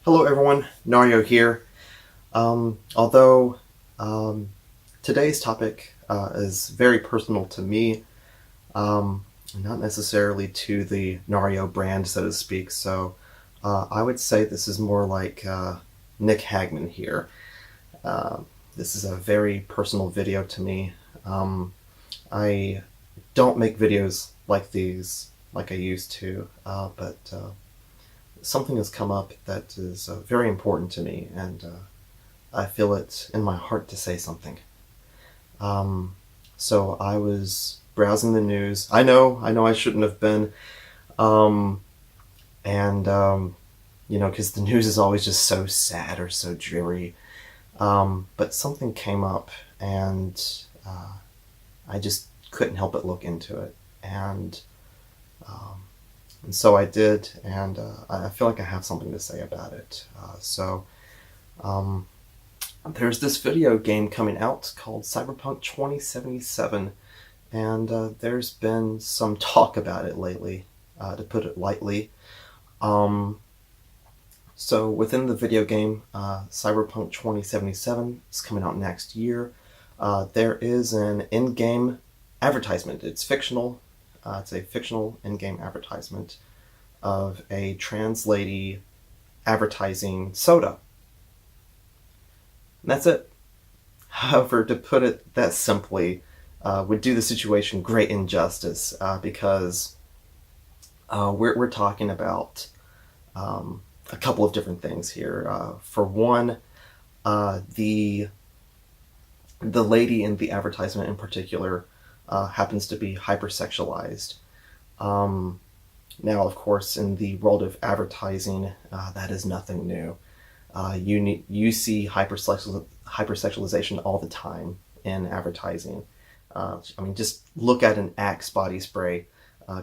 Hello everyone, Nario here. Although today's topic is very personal to me, not necessarily to the Nario brand, so to speak, so I would say this is more like Nick Hagman here. Uh, this is a very personal video to me. I don't make videos like these like I used to, but something has come up that is very important to me, and I feel it in my heart to say something. So I was browsing the news. I know I shouldn't have been, um, and because the news is always just so sad or so dreary. But something came up, and I just couldn't help but look into it, and um, so I did, and I feel like I have something to say about it. Um, there's this video game coming out called Cyberpunk 2077, and there's been some talk about it lately, to put it lightly. Um, so within the video game, Cyberpunk 2077 is coming out next year. There is an in-game advertisement. It's fictional. It's a fictional in-game advertisement of a trans lady advertising soda. And that's it. However, to put it that simply, would do the situation great injustice, because we're talking about a couple of different things here. For one, the lady in the advertisement in particular happens to be hypersexualized. Now, of course, in the world of advertising, that is nothing new. You see hypersexualization all the time in advertising. Just look at an Axe body spray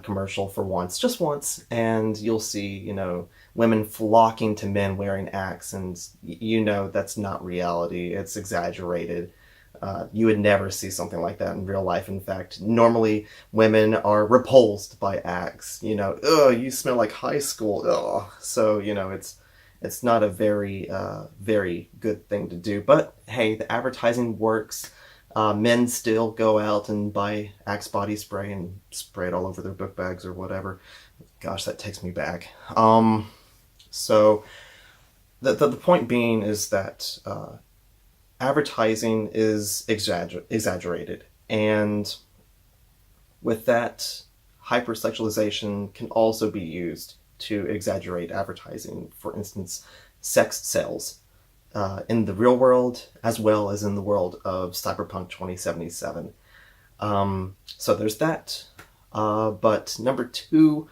commercial for once, just once, and you'll see, women flocking to men wearing Axe, and that's not reality. It's exaggerated. You would never see something like that in real life. In fact, normally women are repulsed by Axe. Ugh, you smell like high school. Ugh. So, it's not a very good thing to do. But hey, the advertising works. Men still go out and buy Axe body spray and spray it all over their book bags or whatever. Gosh, that takes me back. So the point being is that advertising is exaggerated, and with that, hypersexualization can also be used to exaggerate advertising. For instance, sex sales in the real world as well as in the world of Cyberpunk 2077. So there's that. But number two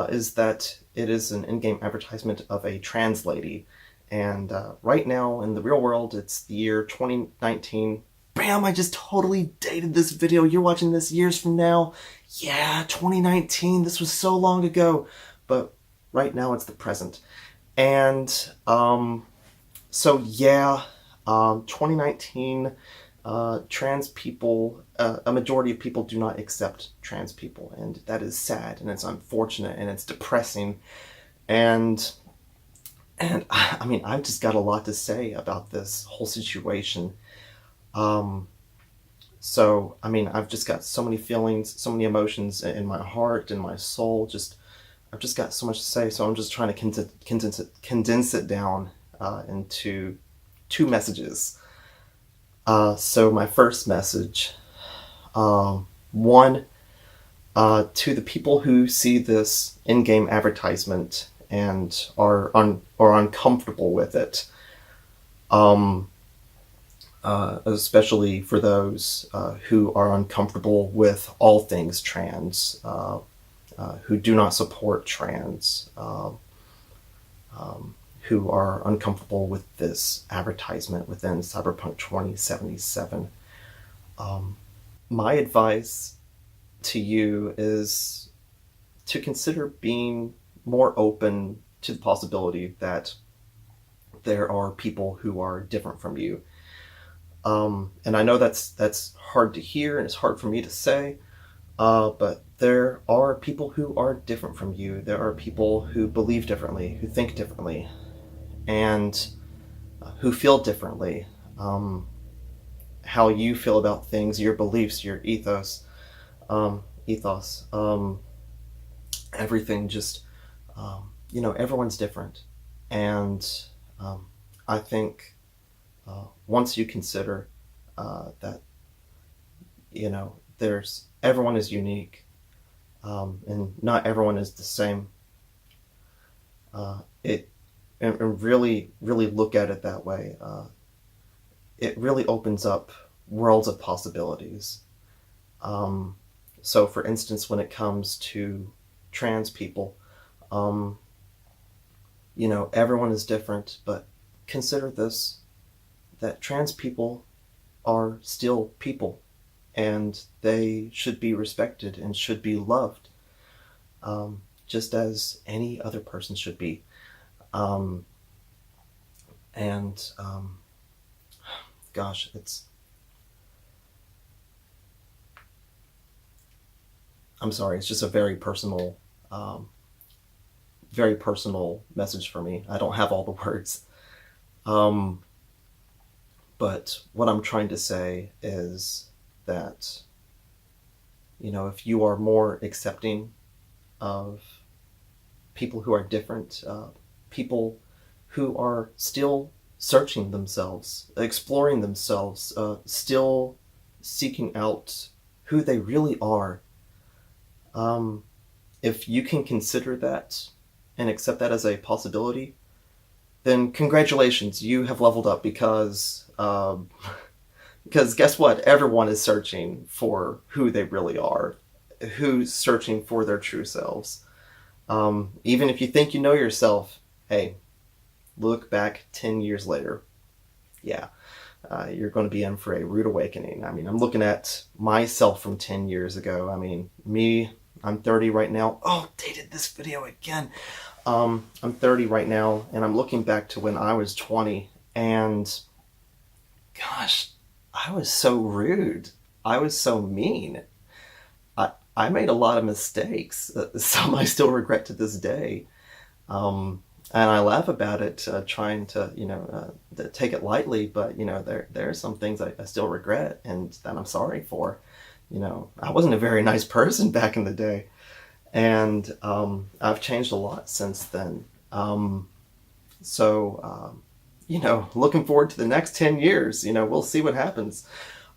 is that it is an in-game advertisement of a trans lady. And right now in the real world, it's the year 2019. Bam! I just totally dated this video. You're watching this years from now. Yeah, 2019. This was so long ago. But right now it's the present. And 2019, trans people, a majority of people do not accept trans people. And that is sad, and it's unfortunate, and it's depressing. And I've just got a lot to say about this whole situation. I've just got so many feelings, so many emotions in my heart, in my soul. I've just got so much to say, so I'm just trying to condense it down into two messages. So my first message, one, to the people who see this in-game advertisement and are uncomfortable with it, especially for those who are uncomfortable with all things trans, who do not support trans, who are uncomfortable with this advertisement within Cyberpunk 2077. My advice to you is to consider being more open to the possibility that there are people who are different from you. And I know that's hard to hear, and it's hard for me to say, but there are people who are different from you. There are people who believe differently, who think differently. and who feel differently, how you feel about things, your beliefs, your ethos, everything. Just everyone's different, and I think once you consider that there's everyone is unique, and not everyone is the same. It and really look at it that way. It really opens up worlds of possibilities. So, for instance, when it comes to trans people, everyone is different, but consider this, that trans people are still people, and they should be respected and should be loved, just as any other person should be. And gosh, I'm sorry, it's just a very personal message for me. I don't have all the words. But what I'm trying to say is that, if you are more accepting of people who are different, people who are still searching themselves, exploring themselves, still seeking out who they really are, if you can consider that and accept that as a possibility, then congratulations, you have leveled up, because guess what? Everyone is searching for who they really are, who's searching for their true selves. Even if you think you know yourself, hey, look back 10 years later. Yeah, you're going to be in for a rude awakening. I mean, I'm looking at myself from 10 years ago. I mean, me, I'm 30 right now. Oh, dated this video again. I'm 30 right now, and I'm looking back to when I was 20, and gosh, I was so rude. I was so mean. I made a lot of mistakes, some I still regret to this day. And I laugh about it, trying to, take it lightly, but, there are some things I still regret and that I'm sorry for. I wasn't a very nice person back in the day, and I've changed a lot since then. So, looking forward to the next 10 years, we'll see what happens.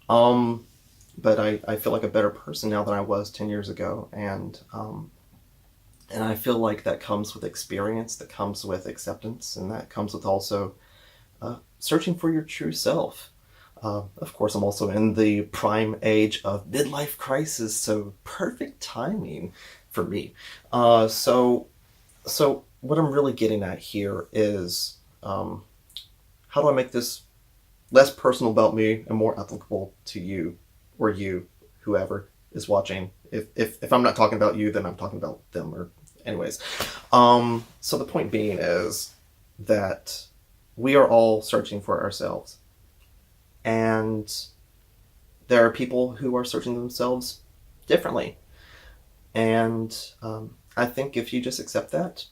But I feel like a better person now than I was 10 years ago, and I feel like that comes with experience, that comes with acceptance, and that comes with also searching for your true self. Of course, I'm also in the prime age of midlife crisis, so perfect timing for me. So what I'm really getting at here is, how do I make this less personal about me and more applicable to you, or you, whoever is watching? If I'm not talking about you, then I'm talking about them, or anyways. So the point being is that we are all searching for ourselves, and there are people who are searching themselves differently, and I think if you just accept that,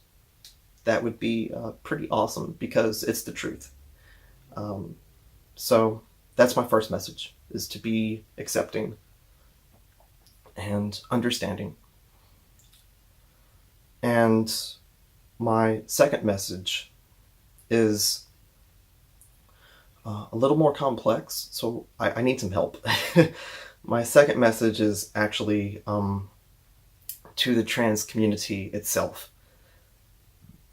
that would be pretty awesome, because it's the truth. So that's my first message, is to be accepting and understanding. And my second message is a little more complex, so I need some help. My second message is actually to the trans community itself.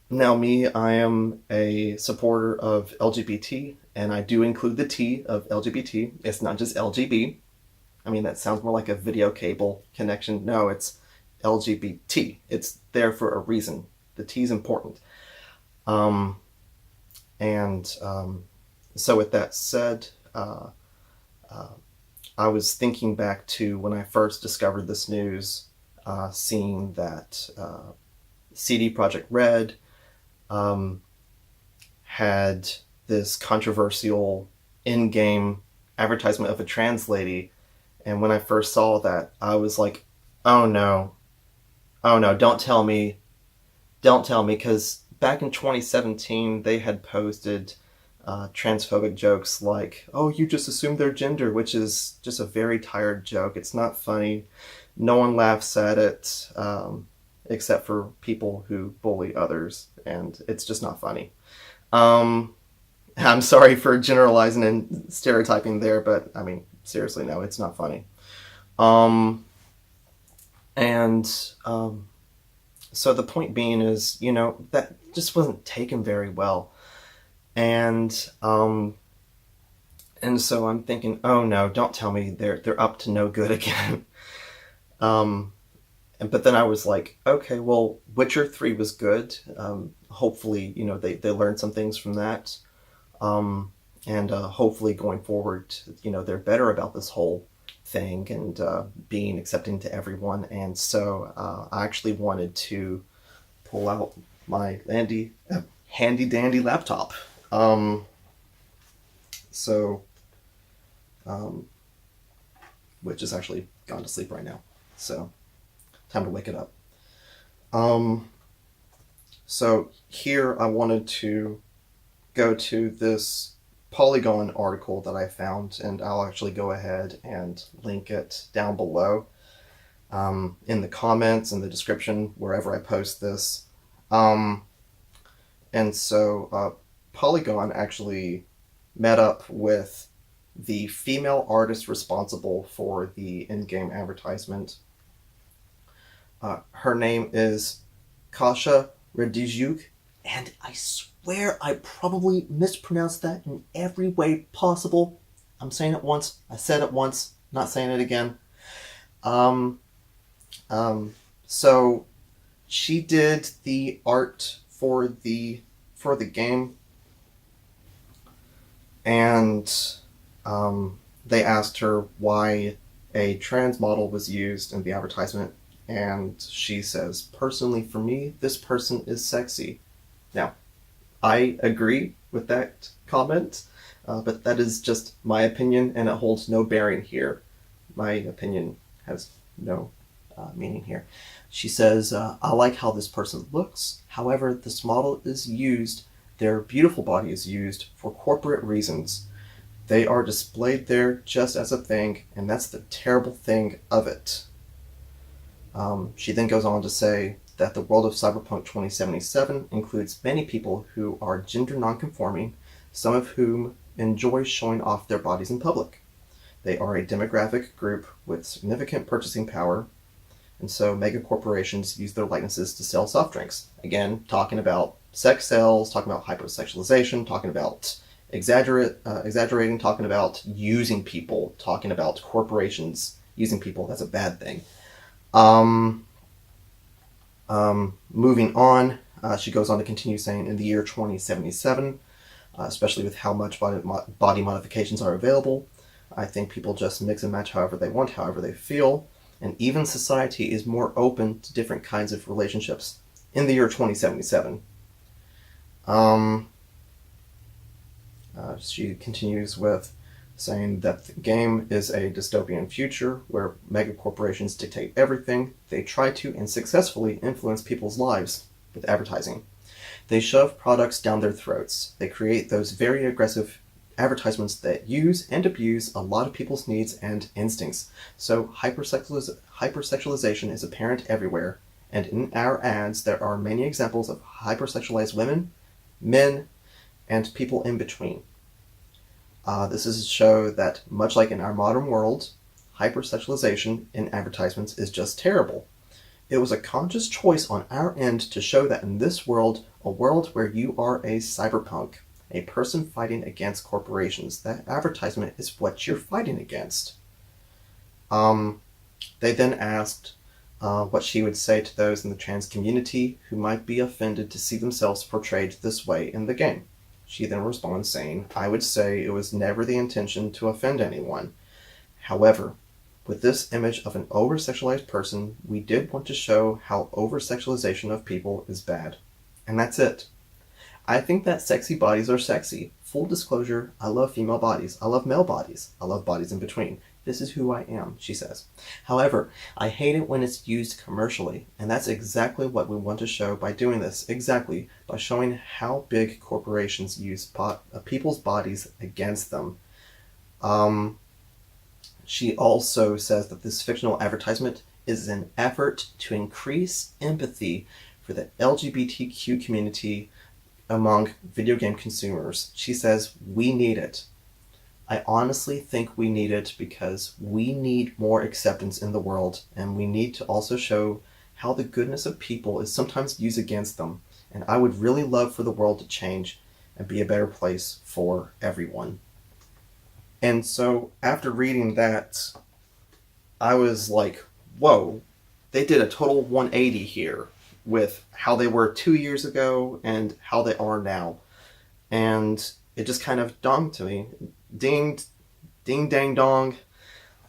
Now, me, I am a supporter of LGBT, and I do include the T of LGBT. It's not just LGB. I mean, that sounds more like a video cable connection. No, it's LGBT. It's there for a reason. The T is important. So with that said, I was thinking back to when I first discovered this news, seeing that CD Projekt Red had this controversial in-game advertisement of a trans lady, and when I first saw that, I was like, oh no, don't tell me, because back in 2017, they had posted transphobic jokes like, "Oh, you just assumed their gender," which is just a very tired joke. It's not funny. No one laughs at it, except for people who bully others, and it's just not funny. Um, I'm sorry for generalizing and stereotyping there, but I mean, seriously, no, it's not funny. Um, and so the point being is, that just wasn't taken very well. And and so I'm thinking, oh no, don't tell me they're up to no good again. um, but then I was like, okay, well, Witcher 3 was good. Hopefully, they learned some things from that. And hopefully going forward, they're better about this whole thing and being accepting to everyone. And so I actually wanted to pull out my handy dandy laptop. Um, so, um, which is actually gone to sleep right now. So, time to wake it up. Um, so here I wanted to go to this Polygon article that I found, and I'll actually go ahead and link it down below in the comments and the description wherever I post this. And so Polygon actually met up with the female artist responsible for the in-game advertisement. Her name is Kasha Redijuk, and I swear I probably mispronounced that in every way possible. I'm saying it once, I said it once, not saying it again. So she did the art for the game, and they asked her why a trans model was used in the advertisement, and she says, "Personally, for me, this person is sexy." Now, I agree with that comment, but that is just my opinion, and it holds no bearing here. My opinion has no meaning here. She says, "I like how this person looks. However, this model is used, their beautiful body is used for corporate reasons. They are displayed there just as a thing, and that's the terrible thing of it." She then goes on to say that the world of Cyberpunk 2077 includes many people who are gender nonconforming, some of whom enjoy showing off their bodies in public. They are a demographic group with significant purchasing power, and so mega corporations use their likenesses to sell soft drinks. Again, talking about sex sales, talking about hypersexualization, talking about exaggerating, talking about using people, talking about corporations using people. That's a bad thing. Moving on, she goes on to continue saying, in the year 2077, especially with how much body modifications are available, I think people just mix and match however they want, however they feel, and even society is more open to different kinds of relationships in the year 2077. She continues with saying that the game is a dystopian future where megacorporations dictate everything. They try to and successfully influence people's lives with advertising. They shove products down their throats. They create those very aggressive advertisements that use and abuse a lot of people's needs and instincts. So hypersexualization is apparent everywhere, and in our ads there are many examples of hypersexualized women, men, and people in between. This is to show that, much like in our modern world, hypersexualization in advertisements is just terrible. It was a conscious choice on our end to show that in this world, a world where you are a cyberpunk, a person fighting against corporations, that advertisement is what you're fighting against. They then asked what she would say to those in the trans community who might be offended to see themselves portrayed this way in the game. She then responds saying, "I would say it was never the intention to offend anyone. However, with this image of an over-sexualized person, we did want to show how over-sexualization of people is bad. And that's it. I think that sexy bodies are sexy. Full disclosure, I love female bodies. I love male bodies. I love bodies in between. This is who I am, she says. However, I hate it when it's used commercially, and that's exactly what we want to show by doing this. Exactly, by showing how big corporations use people's bodies against them. She also says that this fictional advertisement is an effort to increase empathy for the LGBTQ community among video game consumers. She says, we need it. I honestly think we need it because we need more acceptance in the world, and we need to also show how the goodness of people is sometimes used against them. And I would really love for the world to change and be a better place for everyone. And so after reading that, I was like, whoa, they did a total 180 here with how they were 2 years ago and how they are now. And it just kind of dawned to me. Ding dang dong,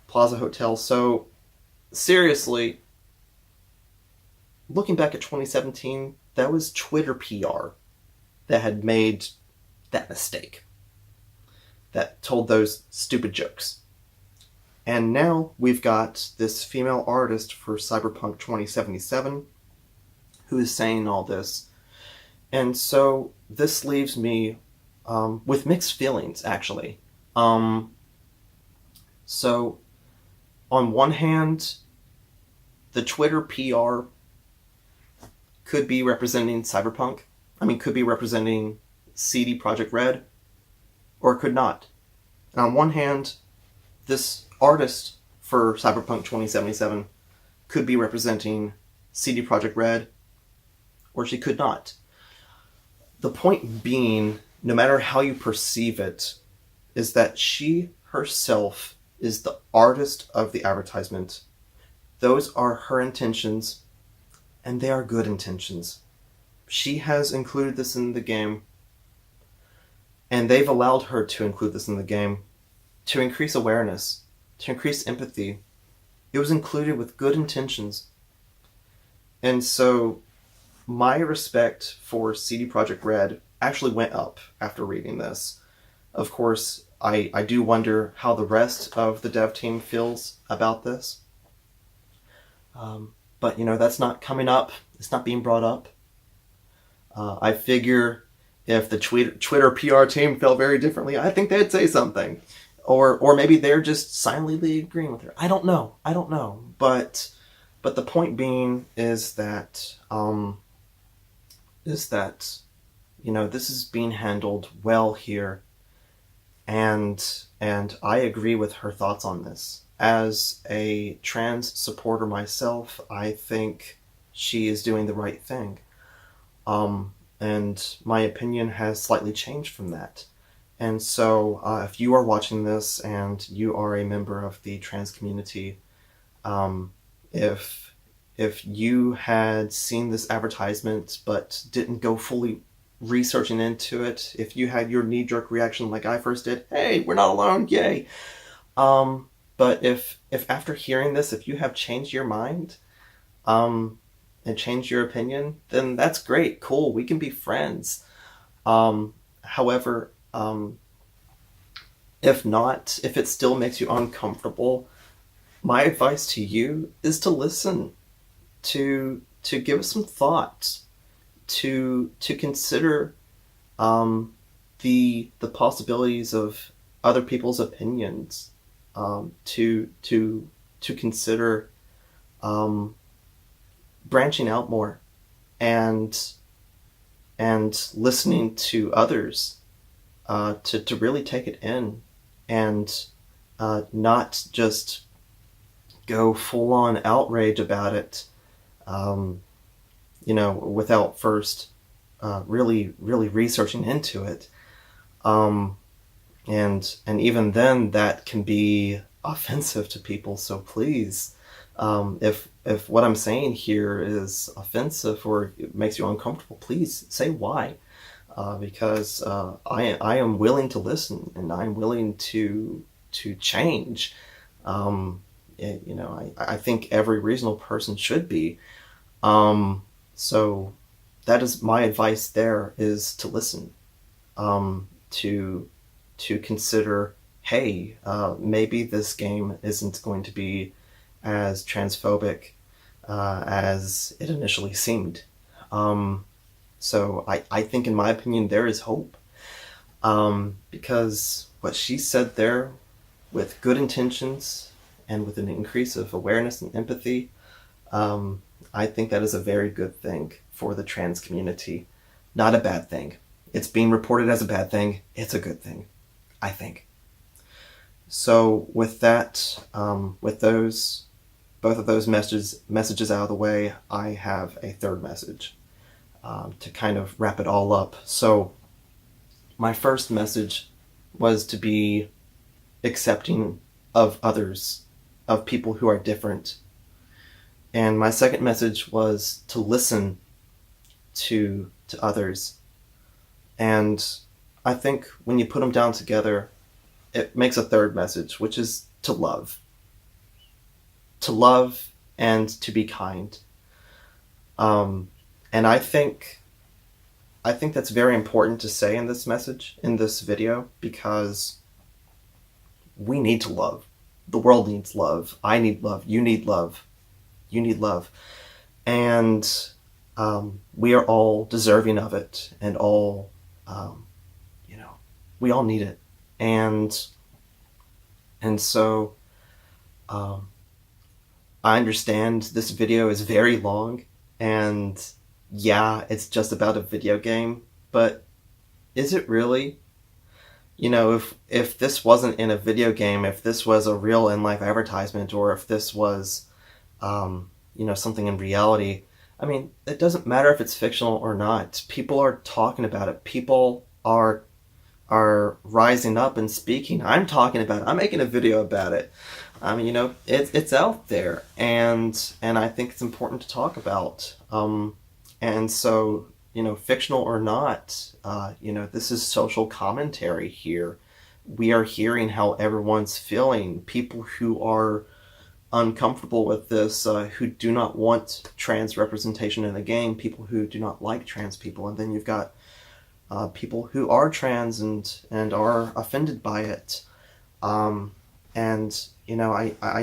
Plaza Hotel. So seriously, looking back at 2017, that was Twitter PR that had made that mistake, that told those stupid jokes. And now we've got this female artist for Cyberpunk 2077 who is saying all this. And so this leaves me with mixed feelings, actually. So on one hand, the Twitter PR could be representing Cyberpunk. Could be representing CD Projekt Red, or it could not. And on one hand, this artist for Cyberpunk 2077 could be representing CD Projekt Red, or she could not. The point being, no matter how you perceive it, is that she herself is the artist of the advertisement. Those are her intentions, and they are good intentions. She has included this in the game, and they've allowed her to include this in the game to increase awareness, to increase empathy. It was included with good intentions. And so my respect for CD Projekt Red actually went up after reading this. Of course, I do wonder how the rest of the dev team feels about this. But, that's not coming up. It's not being brought up. I figure if the Twitter PR team felt very differently, I think they'd say something. Or maybe they're just silently agreeing with her. I don't know. But the point being is that this is being handled well here, and I agree with her thoughts on this. As a trans supporter myself, I think she is doing the right thing. And my opinion has slightly changed from that. And so if you are watching this and you are a member of the trans community, if you had seen this advertisement but didn't go fully researching into it, if you had your knee-jerk reaction like I first did, hey, we're not alone, yay! But if after hearing this, if you have changed your mind, and changed your opinion, then that's great, cool, we can be friends. However, if not, if it still makes you uncomfortable, my advice to you is to listen, to give some thought, to consider the possibilities of other people's opinions, to consider branching out more and listening to others, to really take it in and not just go full on outrage about it, without first really researching into it. And even then that can be offensive to people. So please, if what I'm saying here is offensive or it makes you uncomfortable, please say why. Because I am willing to listen and I'm willing to change. I think every reasonable person should be. So that is my advice there, is to listen, to consider hey, maybe this game isn't going to be as transphobic as it initially seemed. So I think, in my opinion, there is hope. Because what she said there, with good intentions and with an increase of awareness and empathy, I think that is a very good thing for the trans community. Not a bad thing. It's being reported as a bad thing. It's a good thing, I think. So with that, with those, both of those messages out of the way, I have a third message to kind of wrap it all up. So my first message was to be accepting of others, of people who are different. And my second message was to listen to others. And I think when you put them down together, it makes a third message, which is to love. To love and to be kind. And I think that's very important to say in this message, in this video, because we need to love. The world needs love. I need love. You need love. You need love. And we are all deserving of it, and all, we all need it. And so I understand this video is very long, and yeah, it's just about a video game, but is it really? If this wasn't in a video game, if this was a real in-life advertisement, or if this was, something in reality, I mean, it doesn't matter if it's fictional or not. People are talking about it. People are rising up and speaking. I'm talking about it. I'm making a video about it. I mean, it's out there, and I think it's important to talk about. And so, fictional or not, this is social commentary here. We are hearing how everyone's feeling. People who are uncomfortable with this, who do not want trans representation in the game, people who do not like trans people, and then you've got people who are trans and are offended by it. I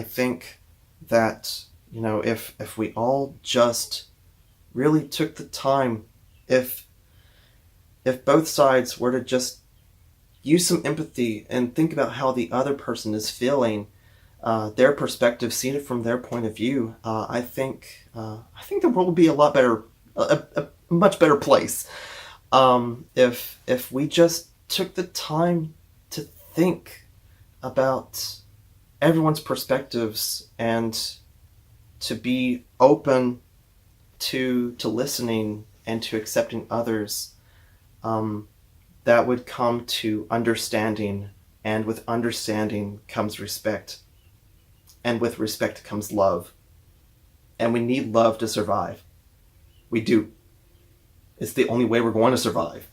think that, if we all just really took the time, if both sides were to just use some empathy and think about how the other person is feeling, their perspective, see it from their point of view, I think the world would be a lot better, a much better place. If we just took the time to think about everyone's perspectives and to be open to listening and to accepting others, that would come to understanding, and with understanding comes respect, and with respect comes love. And we need love to survive. We do. It's the only way we're going to survive.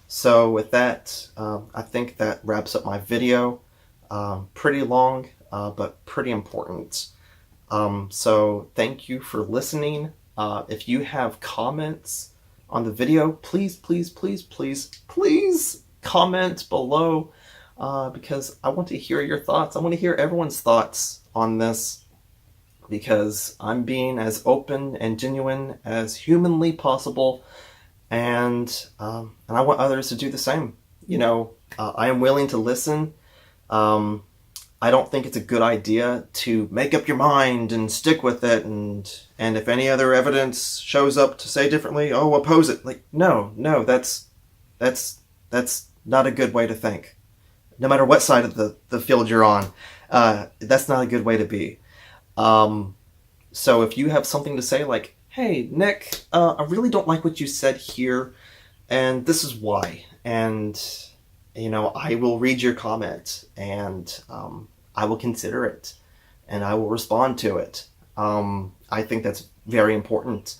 So with that, I think that wraps up my video. Pretty long, but pretty important. So thank you for listening. If you have comments on the video, please comment below, because I want to hear your thoughts. I want to hear everyone's thoughts on this, because I'm being as open and genuine as humanly possible, and I want others to do the same. I am willing to listen. I don't think it's a good idea to make up your mind and stick with it, and if any other evidence shows up to say differently, oppose it. No, that's not a good way to think. No matter what side of the field you're on, that's not a good way to be. So if you have something to say, like, hey, Nick, I really don't like what you said here, and this is why, and I will read your comment, and I will consider it, and I will respond to it. I think that's very important.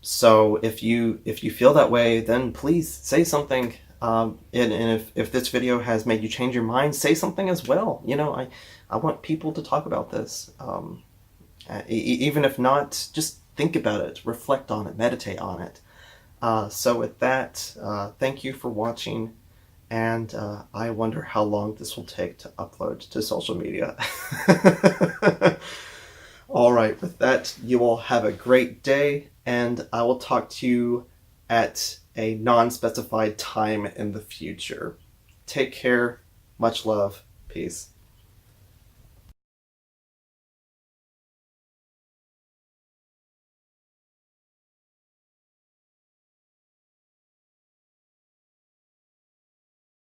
So if you feel that way, then please say something. And if this video has made you change your mind, say something as well. I want people to talk about this. Even if not, just think about it, reflect on it, meditate on it. So with that, thank you for watching, and I wonder how long this will take to upload to social media. All right, with that, you all have a great day, and I will talk to you at a non-specified time in the future. Take care, much love, peace.